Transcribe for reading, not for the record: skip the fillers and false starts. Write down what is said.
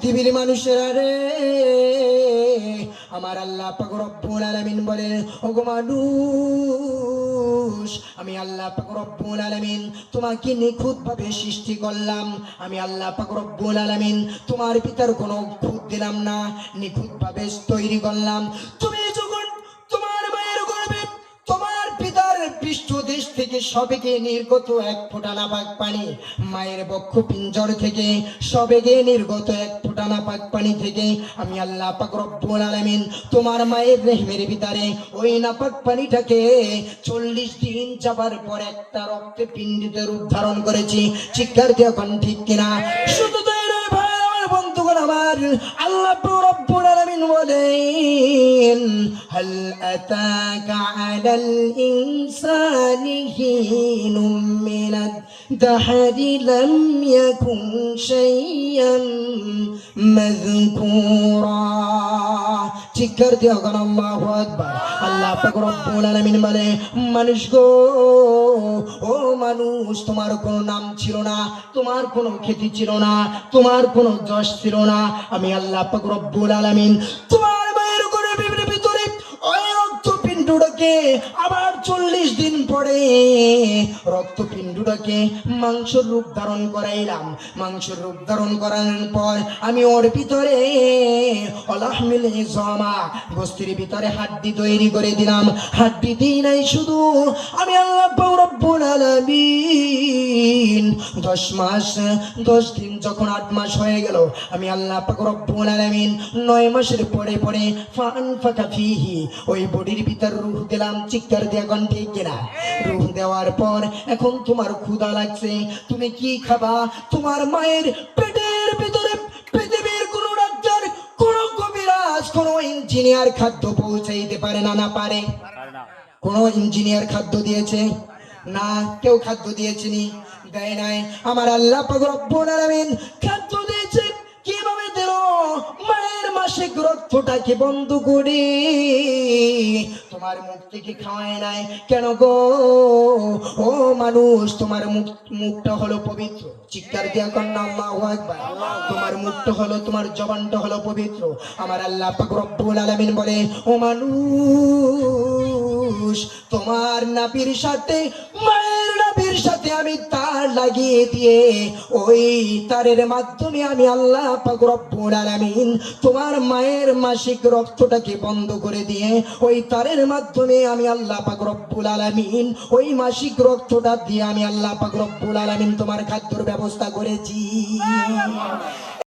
পৃথিবীর মানুষেরা রে, আমার আল্লাহ পাক রব্বুল আলামিন বলেন, ওগো মানুষ, আমি আল্লাহ পাক রব্বুল আলামিন তোমাকে নিখুঁতভাবে সৃষ্টি করলাম। আমি আল্লাহ পাক রব্বুল আলামিন তোমার পিতার কোনো খুঁত দিলাম না, নিখুঁতভাবে তৈরি করলাম। তুমি যখন তোমার মায়ের গর্ভে তোমার পিতার পৃষ্ঠদেশ থেকে সবেগে নির্গত এক ফোঁটা নাপাক পানি, মায়ের বক্ষ পিঞ্জর থেকে সবেগে নির্গত এক ফোঁটা নাপাক পানি থেকে আমি আল্লাহ পাক রব্বুল আলামিন তোমার মায়ের রেহমের ভিতরে ওই নাপাক পানিটাকে 40 দিন যাবার পর একটা রক্তে পিণ্ডিতে রূপ ধারণ করেছি। চিৎকার দিয়ে এখন ঠিক কিনা? শুধু তাই নয় ভাই আমার বন্ধুগণ, আমার আল্লাহ রব্বুল আলামিন বলেন, হাল আতাকা আলাল ইনসানি হিনুম মিনাদ দাহরি লাম ইয়াকুন শাইয়ান মাযকুরা। চিৎকার দিয়ে এখন আল্লাহু আকবার। আল্লাহ পাক রব্বুল আলামিন বলে, মানুষ গো, ও মানুষ, তোমার কোনো নাম ছিল না, তোমার কোনো খ্যাতি ছিল না, তোমার কোনো যশ ছিল না। আমি আল্লাহ পাক রব্বুল আলামিন তোমার মায়ের গর্ভের ভিতরে ওই রক্তপিণ্ডটাকে আবার 40 দিন পরে রক্তপিণ্ডটাকে মাংসের রূপ ধারণ করাইলাম। মাংসের রূপ ধারণ করানোর পর আমি ওর ভিতরে অলাহমিল ইজমা, গোস্তির ভিতরে হাড্ডি তৈরি করে দিলাম। হাড্ডি দিই নাই শুধু, আমি আল্লাহ পাক রব্বুল আলামিন 10 মাস 10 দিন যখন 8 মাস হয়ে গেল, আমি আল্লাহ পাক রব্বুল আলামিন 9 মাসের পরে পরে ফানফাকা ফিহি ওই বডির ভিতর রূহ দিলাম। চিৎকার দিয়ে এখন ঠিক কিনা? রূহ দেওয়ার পর এখন তোমার ক্ষুধা লাগছে, তুমি কি খাবা? তোমার মায়ের পেটের ভিতরে পৃথিবীর কোন ডাক্তার, কোন কবিরাজ, কোন ইঞ্জিনিয়ার খাদ্য পৌঁছাইতে পারে না? না পারে? কোন ইঞ্জিনিয়ার খাদ্য দিয়েছে? না। কেউ খাদ্য দিয়েছেনি? দেয় নাই। আমার আল্লাহ পাক রব্বুল আলামিন খাদ্য দিয়েছে। কিভাবে দিল? মায়ের মাসিক রক্তটাকে বন্ধ করে তোমার মুখ থেকে খাওয়ায় নাই। কেন গো? ও মানুষ, তোমার মুখটা হলো পবিত্র। চিৎকার দিয়া কন্যা আল্লাহু আকবার। তোমার মুখটা হলো, তোমার জবানটা হলো পবিত্র। আমার আল্লাহ পাক রব্বুল আলামিন বলে, ও মানুষ, তোমার নাভির সাথে, মায়ের নাভির সাথে আমি তার লাগিয়ে দিয়ে ওই তারের মাধ্যমে আমি আল্লাহ পাক রব্বুল আলামিন তোমার মায়ের মাসিক রক্তটাকে বন্ধ করে দিয়ে ওই তারের মাধ্যমে আমি আল্লাহ পাক রব্বুল আলামিন ওই মাসিক রক্তটা দিয়ে আমি আল্লাহ পাক রব্বুল আলামিন তোমার খাদ্যর ব্যবস্থা করেছি।